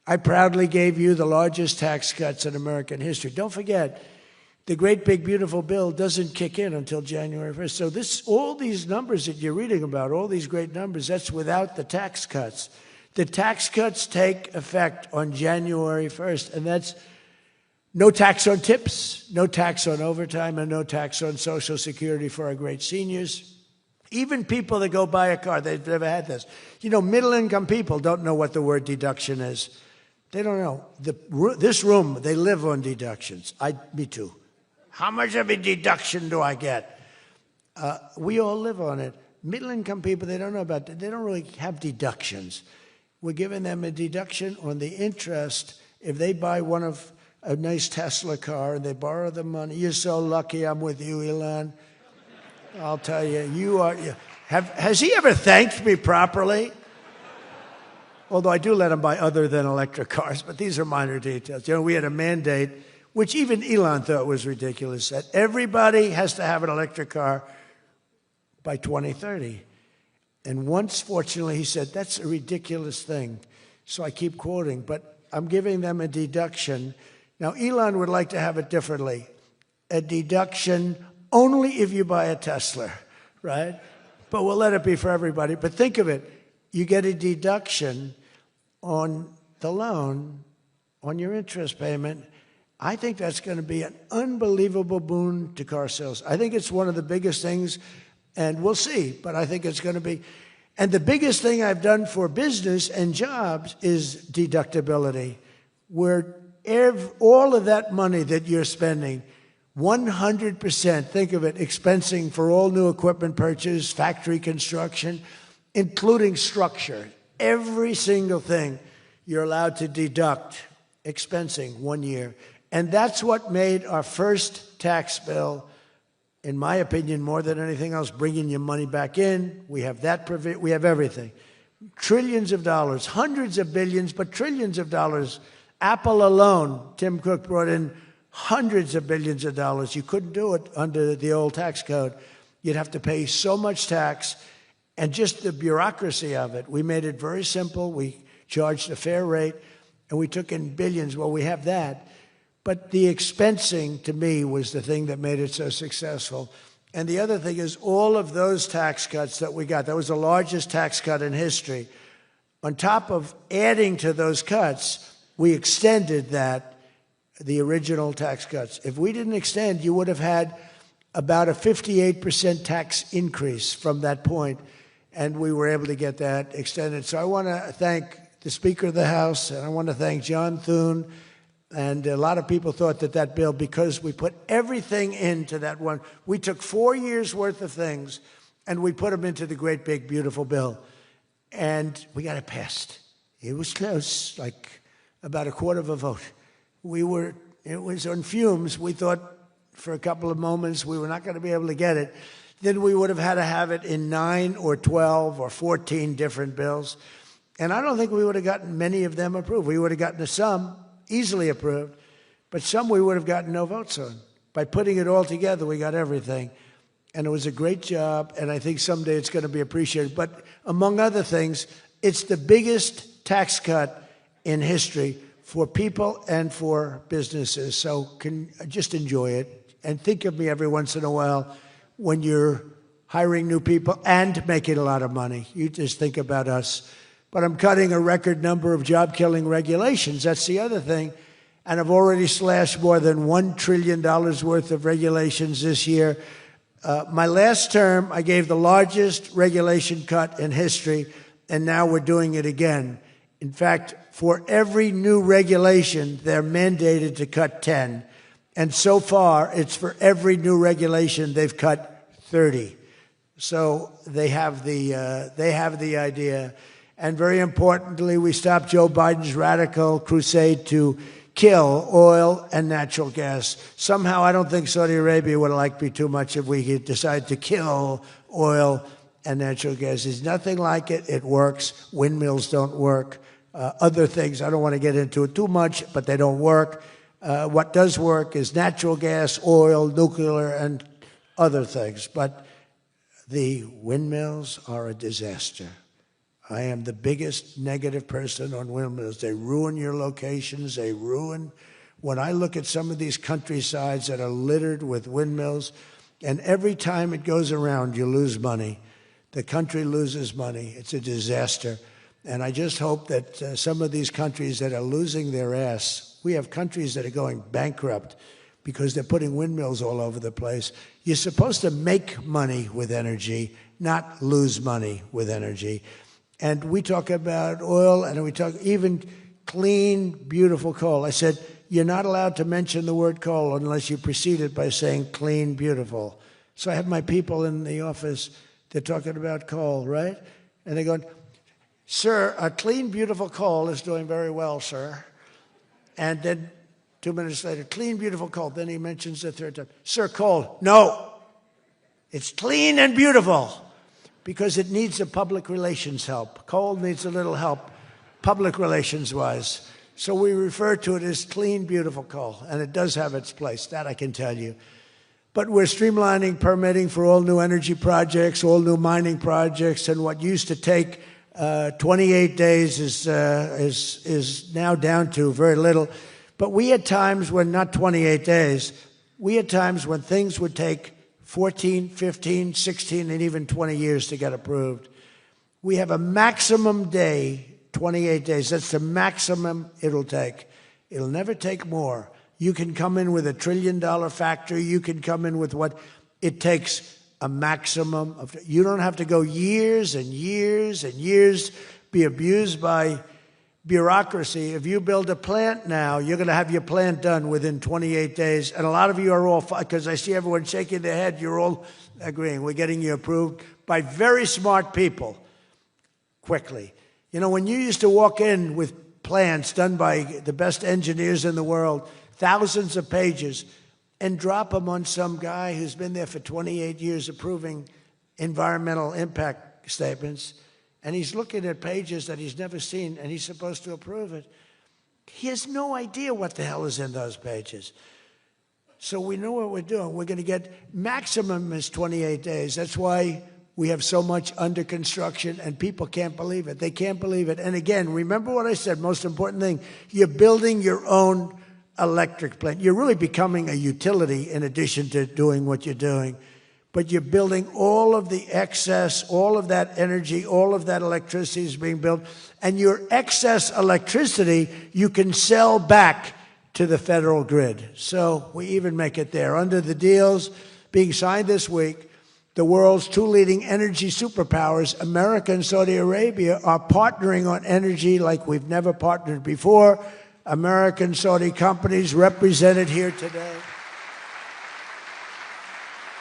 I proudly gave you the largest tax cuts in American history. Don't forget, the great big beautiful bill doesn't kick in until January 1st. So all these numbers that you're reading about, all these great numbers, that's without the tax cuts. The tax cuts take effect on January 1st, and that's no tax on tips, no tax on overtime, and no tax on Social Security for our great seniors. Even people that go buy a car, they've never had this. You know, middle-income people don't know what the word deduction is. They don't know. This room, they live on deductions. Me too. How much of a deduction do I get? We all live on it. Middle-income people, they don't know about that. They don't really have deductions. We're giving them a deduction on the interest if they buy a nice Tesla car and they borrow the money. You're so lucky I'm with you, Elon. I'll tell you, has he ever thanked me properly? Although I do let him buy other than electric cars, but these are minor details. You know, we had a mandate, which even Elon thought was ridiculous, that everybody has to have an electric car by 2030. And once, fortunately, he said, that's a ridiculous thing. So I keep quoting, but I'm giving them a deduction. Now, Elon would like to have it differently. A deduction only if you buy a Tesla, right? But we'll let it be for everybody. But think of it. You get a deduction on the loan, on your interest payment. I think that's going to be an unbelievable boon to car sales. I think it's one of the biggest things, and we'll see, but I think it's going to be. And the biggest thing I've done for business and jobs is deductibility, where all of that money that you're spending, 100%, think of it, expensing for all new equipment purchase, factory construction, including structure. Every single thing you're allowed to deduct, expensing 1 year. And that's what made our first tax bill, in my opinion, more than anything else, bringing your money back in. We have that, we have everything. Trillions of dollars, hundreds of billions, but trillions of dollars. Apple alone, Tim Cook brought in hundreds of billions of dollars. You couldn't do it under the old tax code. You'd have to pay so much tax, and just the bureaucracy of it. We made it very simple. We charged a fair rate, and we took in billions. Well, we have that. But the expensing, to me, was the thing that made it so successful. And the other thing is all of those tax cuts that we got, that was the largest tax cut in history. On top of adding to those cuts, we extended the original tax cuts. If we didn't extend, you would have had about a 58% tax increase from that point, and we were able to get that extended. So I want to thank the Speaker of the House, and I want to thank John Thune. And a lot of people thought that bill, because we put everything into that one, we took 4 years' worth of things, and we put them into the great, big, beautiful bill. and we got it passed. It was close, like about a quarter of a vote. It was on fumes. We thought for a couple of moments we were not going to be able to get it. Then we would have had to have it in 9 or 12 or 14 different bills. And I don't think we would have gotten many of them approved. We would have gotten some easily approved, but some we would have gotten no votes on. By putting it all together, we got everything. And it was a great job, and I think someday it's going to be appreciated. But among other things, it's the biggest tax cut in history for people and for businesses. So just enjoy it. And think of me every once in a while when you're hiring new people and making a lot of money. You just think about us. But I'm cutting a record number of job-killing regulations. That's the other thing. And I've already slashed more than $1 trillion worth of regulations this year. My last term, I gave the largest regulation cut in history, and now we're doing it again. In fact, for every new regulation, they're mandated to cut 10. And so far, it's for every new regulation, they've cut 30. So they have the idea. And very importantly, we stopped Joe Biden's radical crusade to kill oil and natural gas. Somehow, I don't think Saudi Arabia would like me too much if we could decide to kill oil and natural gas. There's nothing like it. It works. Windmills don't work. Other things, I don't want to get into it too much, but they don't work. What does work is natural gas, oil, nuclear, and other things. But the windmills are a disaster. I am the biggest negative person on windmills. They ruin your locations. They ruin. When I look at some of these countrysides that are littered with windmills, and every time it goes around, you lose money. The country loses money. It's a disaster. And I just hope that some of these countries that are losing their ass, we have countries that are going bankrupt because they're putting windmills all over the place. You're supposed to make money with energy, not lose money with energy. And we talk about oil, and we talk even clean, beautiful coal. I said, you're not allowed to mention the word coal unless you precede it by saying clean, beautiful. So I have my people in the office, they're talking about coal, right? And they're going, sir, a clean, beautiful coal is doing very well, sir. And then 2 minutes later, clean, beautiful coal. Then he mentions the third time, sir, coal. No, it's clean and beautiful. Because it needs a public relations help. Coal needs a little help, public relations-wise. So we refer to it as clean, beautiful coal, and it does have its place, that I can tell you. But we're streamlining permitting for all new energy projects, all new mining projects, and what used to take 28 days is now down to very little. But we had times when, not 28 days, we had times when things would take 14, 15, 16, and even 20 years to get approved. We have a maximum day, 28 days. That's the maximum it'll take. It'll never take more. You can come in with $1 trillion factory. You can come in with what it takes, a maximum of. You don't have to go years and years and years, be abused by bureaucracy. If you build a plant now, you're going to have your plant done within 28 days. And a lot of you are all, because I see everyone shaking their head, you're all agreeing. We're getting you approved by very smart people quickly. You know, when you used to walk in with plans done by the best engineers in the world, thousands of pages, and drop them on some guy who's been there for 28 years approving environmental impact statements, and he's looking at pages that he's never seen, and he's supposed to approve it. He has no idea what the hell is in those pages. So we know what we're doing. We're going to get maximum is 28 days. That's why we have so much under construction, and people can't believe it. They can't believe it. And again, remember what I said, most important thing, you're building your own electric plant. You're really becoming a utility in addition to doing what you're doing. But you're building all of the excess, all of that energy, all of that electricity is being built. And your excess electricity, you can sell back to the federal grid. So we even make it there. Under the deals being signed this week, the world's two leading energy superpowers, America and Saudi Arabia, are partnering on energy like we've never partnered before. American Saudi companies represented here today.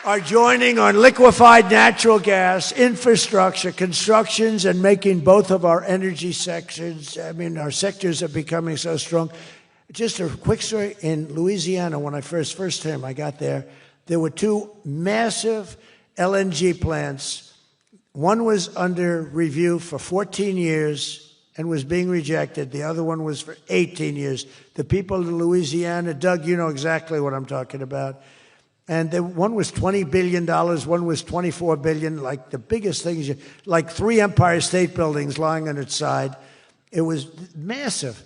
are joining on liquefied natural gas, infrastructure, constructions, and making both of our energy sections. I mean, our sectors are becoming so strong. Just a quick story. In Louisiana, when I first time I got there were two massive LNG plants. One was under review for 14 years and was being rejected. The other one was for 18 years. The people of Louisiana, Doug, you know exactly what I'm talking about. And one was $20 billion, one was $24 billion, like the biggest things, like 3 Empire State Buildings lying on its side. It was massive.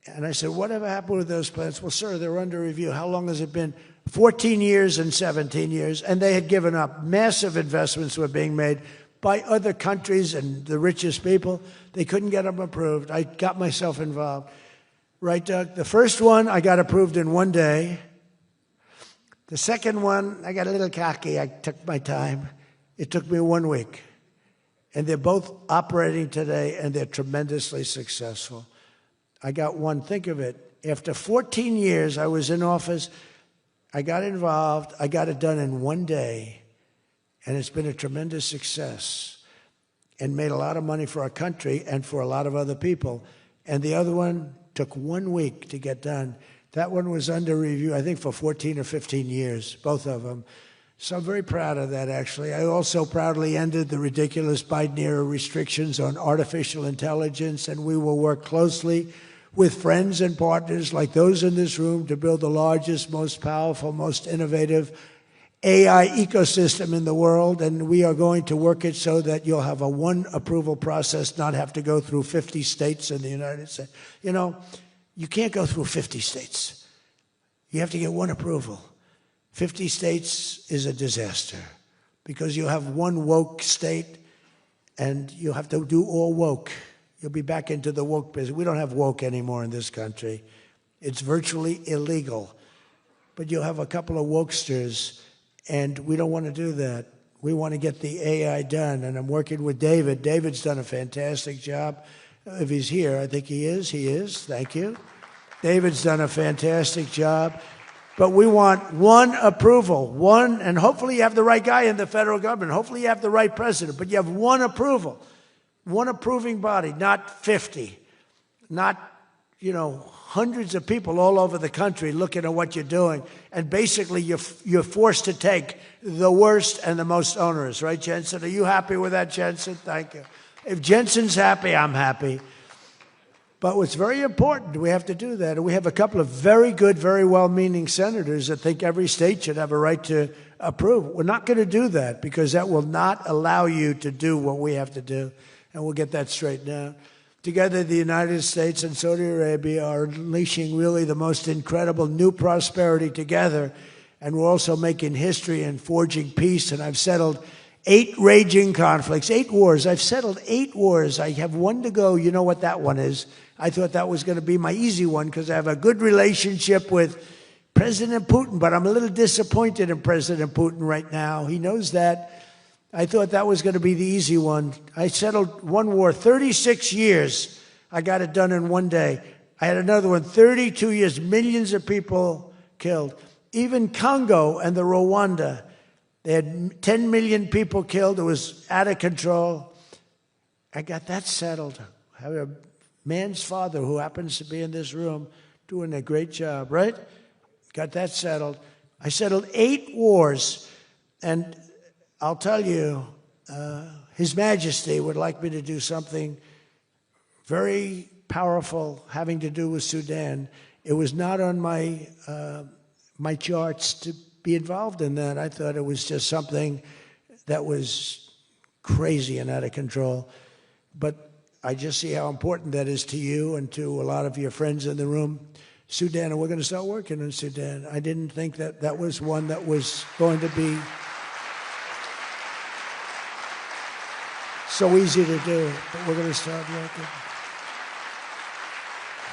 And I said, whatever happened with those plants? Well, sir, they're under review. How long has it been? 14 years and 17 years. And they had given up. Massive investments were being made by other countries and the richest people. They couldn't get them approved. I got myself involved. Right, Doug? The first one, I got approved in 1 day. The second one, I got a little cocky. I took my time. It took me 1 week. And they're both operating today, and they're tremendously successful. I got one, think of it. After 14 years, I was in office. I got involved. I got it done in 1 day. And it's been a tremendous success and made a lot of money for our country and for a lot of other people. And the other one took 1 week to get done. That one was under review, I think, for 14 or 15 years, both of them. So I'm very proud of that, actually. I also proudly ended the ridiculous Biden-era restrictions on artificial intelligence, and we will work closely with friends and partners like those in this room to build the largest, most powerful, most innovative AI ecosystem in the world, and we are going to work it so that you'll have a one approval process, not have to go through 50 states in the United States. You know, you can't go through 50 states. You have to get one approval. 50 states is a disaster because you have one woke state and you have to do all woke. You'll be back into the woke business. We don't have woke anymore in this country. It's virtually illegal. But you'll have a couple of wokesters, and we don't want to do that. We want to get the AI done, and I'm working with David. David's done a fantastic job. If he's here, I think he is. He is. Thank you. David's done a fantastic job. But we want one approval, one, and hopefully you have the right guy in the federal government. Hopefully you have the right president, but you have one approval, one approving body, not 50, not, hundreds of people all over the country looking at what you're doing. And basically you're forced to take the worst and the most onerous, right, Jensen? Are you happy with that, Jensen? Thank you. If Jensen's happy, I'm happy. But what's very important, we have to do that. And we have a couple of very good, very well-meaning senators that think every state should have a right to approve. We're not going to do that because that will not allow you to do what we have to do. And we'll get that straightened out. Together, the United States and Saudi Arabia are unleashing really the most incredible new prosperity together. And we're also making history and forging peace. And I've settled 8 raging conflicts, 8 wars. I've settled 8 wars. I have 1 to go. You know what that one is. I thought that was going to be my easy one because I have a good relationship with President Putin, but I'm a little disappointed in President Putin right now. He knows that. I thought that was going to be the easy one. I settled 1 war, 36 years. I got it done in 1 day. I had another one, 32 years, millions of people killed. Even Congo and the Rwanda, they had 10 million people killed. It was out of control. I got that settled. I have a man's father who happens to be in this room doing a great job, right? Got that settled. I settled 8 wars, and I'll tell you, His Majesty would like me to do something very powerful having to do with Sudan. It was not on my my charts to be involved in that. I thought it was just something that was crazy and out of control. But I just see how important that is to you and to a lot of your friends in the room. Sudan, and we're going to start working in Sudan. I didn't think that that was one that was going to be so easy to do, but we're going to start working.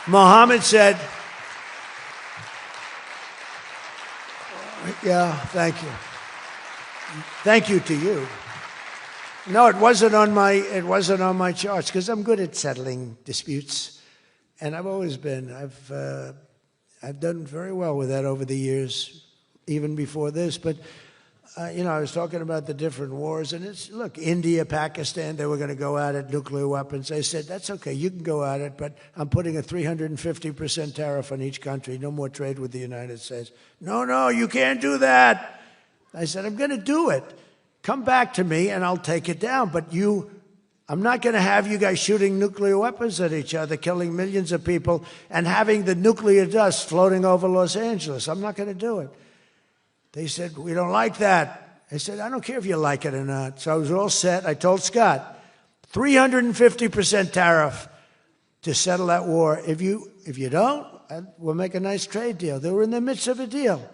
Mohammed said, yeah, thank you. Thank you to you. No, it wasn't on my charts because I'm good at settling disputes, and I've always been. I've done very well with that over the years, even before this. But I was talking about the different wars, and look, India, Pakistan, they were going to go at it, nuclear weapons. I said, that's okay, you can go at it, but I'm putting a 350% tariff on each country, no more trade with the United States. No, you can't do that. I said, I'm going to do it. Come back to me, and I'll take it down, but I'm not going to have you guys shooting nuclear weapons at each other, killing millions of people, and having the nuclear dust floating over Los Angeles. I'm not going to do it. They said, we don't like that. I said, I don't care if you like it or not. So I was all set. I told Scott, 350% tariff to settle that war. If you don't, we'll make a nice trade deal. They were in the midst of a deal.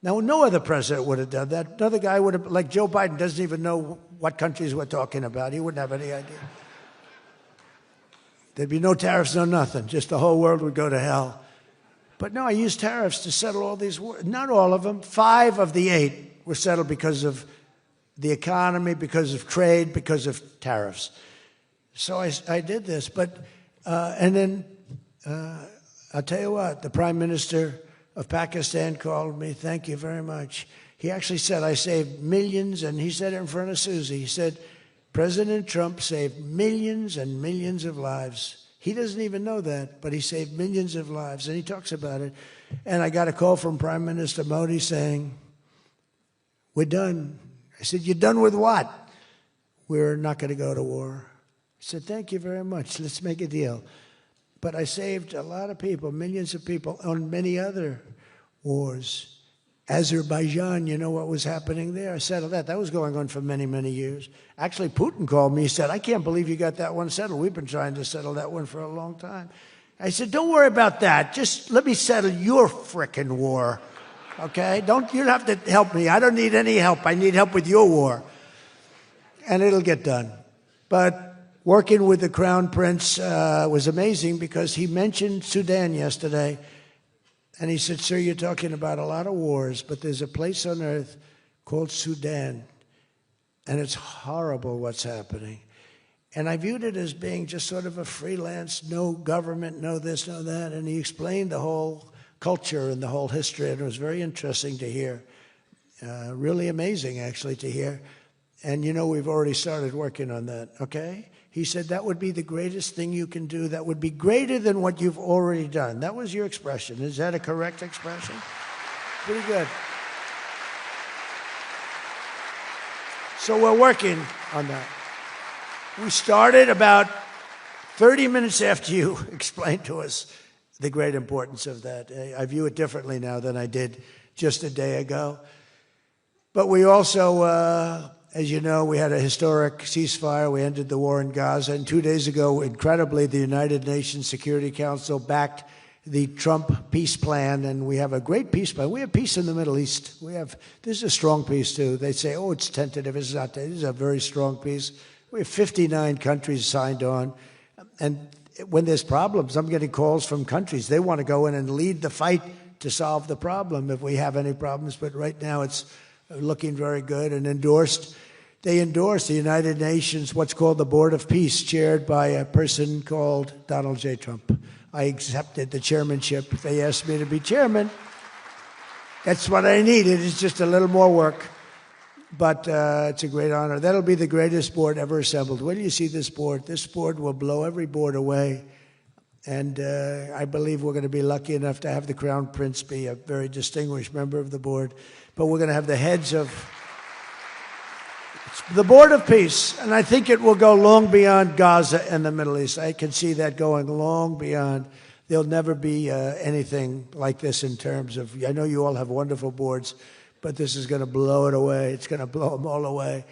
Now, no other president would have done that. Another guy would have, like Joe Biden, doesn't even know what countries we're talking about. He wouldn't have any idea. There'd be no tariffs, no nothing. Just the whole world would go to hell. But no, I used tariffs to settle all these wars. Not all of them. 5 of the 8 were settled because of the economy, because of trade, because of tariffs. So I did this. But, and then I'll tell you what, the Prime Minister of Pakistan called me. Thank you very much. He actually said, I saved millions, and he said it in front of Susie. He said, President Trump saved millions and millions of lives. He doesn't even know that, but he saved millions of lives, and he talks about it. And I got a call from Prime Minister Modi saying, we're done. I said, you're done with what? We're not going to go to war. He said, thank you very much. Let's make a deal. But I saved a lot of people, millions of people, on many other wars. Azerbaijan, you know what was happening there? I settled that. That was going on for many, many years. Actually, Putin called me. He said, I can't believe you got that one settled. We've been trying to settle that one for a long time. I said, don't worry about that. Just let me settle your frickin' war, okay? You don't have to help me. I don't need any help. I need help with your war. And it'll get done. But working with the Crown Prince was amazing because he mentioned Sudan yesterday. And he said, sir, you're talking about a lot of wars, but there's a place on earth called Sudan, and it's horrible what's happening. And I viewed it as being just sort of a freelance, no government, no this, no that. And he explained the whole culture and the whole history, and it was very interesting to hear. Really amazing, actually, to hear. And, we've already started working on that, okay? He said that would be the greatest thing you can do. That would be greater than what you've already done. That was your expression. Is that a correct expression? Pretty good. So we're working on that. We started about 30 minutes after you explained to us the great importance of that. I view it differently now than I did just a day ago. But we also... as you know, we had a historic ceasefire. We ended the war in Gaza. And 2 days ago, incredibly, the United Nations Security Council backed the Trump peace plan, and we have a great peace plan. We have peace in the Middle East. This is a strong peace, too. They say, oh, it's tentative. It's not. This is a very strong peace. We have 59 countries signed on. And when there's problems, I'm getting calls from countries. They want to go in and lead the fight to solve the problem if we have any problems. But right now, it's looking very good and endorsed. They endorsed the United Nations, what's called the Board of Peace, chaired by a person called Donald J. Trump. I accepted the chairmanship. They asked me to be chairman. That's what I needed. It's just a little more work, but it's a great honor. That'll be the greatest board ever assembled. When do you see this board? This board will blow every board away, and I believe we're going to be lucky enough to have the Crown Prince be a very distinguished member of the board. But we're going to have the heads of the Board of Peace, and I think it will go long beyond Gaza and the Middle East. I can see that going long beyond. There'll never be anything like this in terms of, I know you all have wonderful boards, but this is going to blow it away. It's going to blow them all away,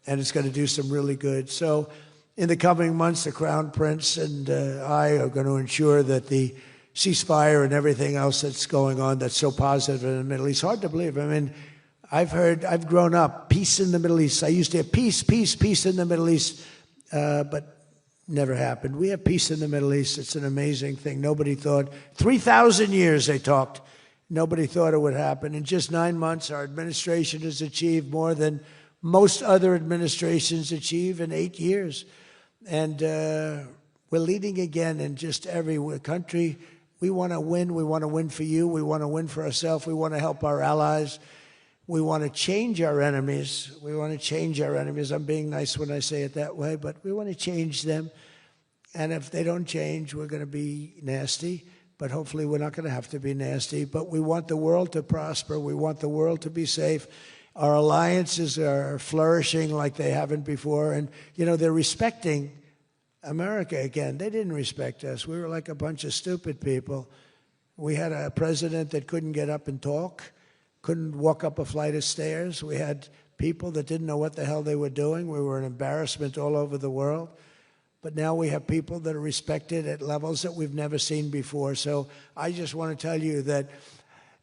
and it's going to do some really good. So in the coming months, the Crown Prince and I are going to ensure that the ceasefire and everything else that's going on that's so positive in the Middle East. Hard to believe. I mean, I've grown up, peace in the Middle East. I used to hear peace, peace, peace in the Middle East, but never happened. We have peace in the Middle East. It's an amazing thing. Nobody thought, 3,000 years they talked. Nobody thought it would happen. In just 9 months, our administration has achieved more than most other administrations achieve in 8 years. And we're leading again in just every country. We want to win. We want to win for you. We want to win for ourselves. We want to help our allies. We want to change our enemies. We want to change our enemies. I'm being nice when I say it that way, but we want to change them. And if they don't change, we're going to be nasty. But hopefully we're not going to have to be nasty. But we want the world to prosper. We want the world to be safe. Our alliances are flourishing like they haven't before. And, you know, they're respecting America again. They didn't respect us. We were like a bunch of stupid people. We had a president that couldn't get up and talk, couldn't walk up a flight of stairs. We had people that didn't know what the hell they were doing. We were an embarrassment all over the world. But now we have people that are respected at levels that we've never seen before. So I just want to tell you that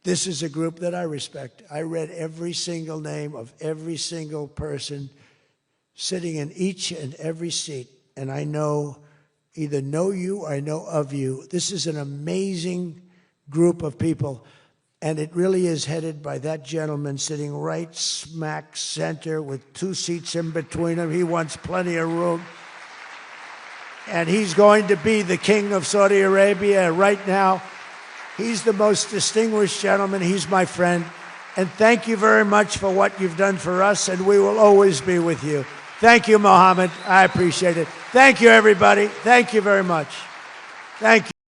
this is a group that I respect. I read every single name of every single person sitting in each and every seat. And I either know you or I know of you. This is an amazing group of people. And it really is headed by that gentleman sitting right smack center with 2 seats in between him. He wants plenty of room. And he's going to be the king of Saudi Arabia right now. He's the most distinguished gentleman. He's my friend. And thank you very much for what you've done for us, and we will always be with you. Thank you, Mohammed. I appreciate it. Thank you, everybody. Thank you very much. Thank you.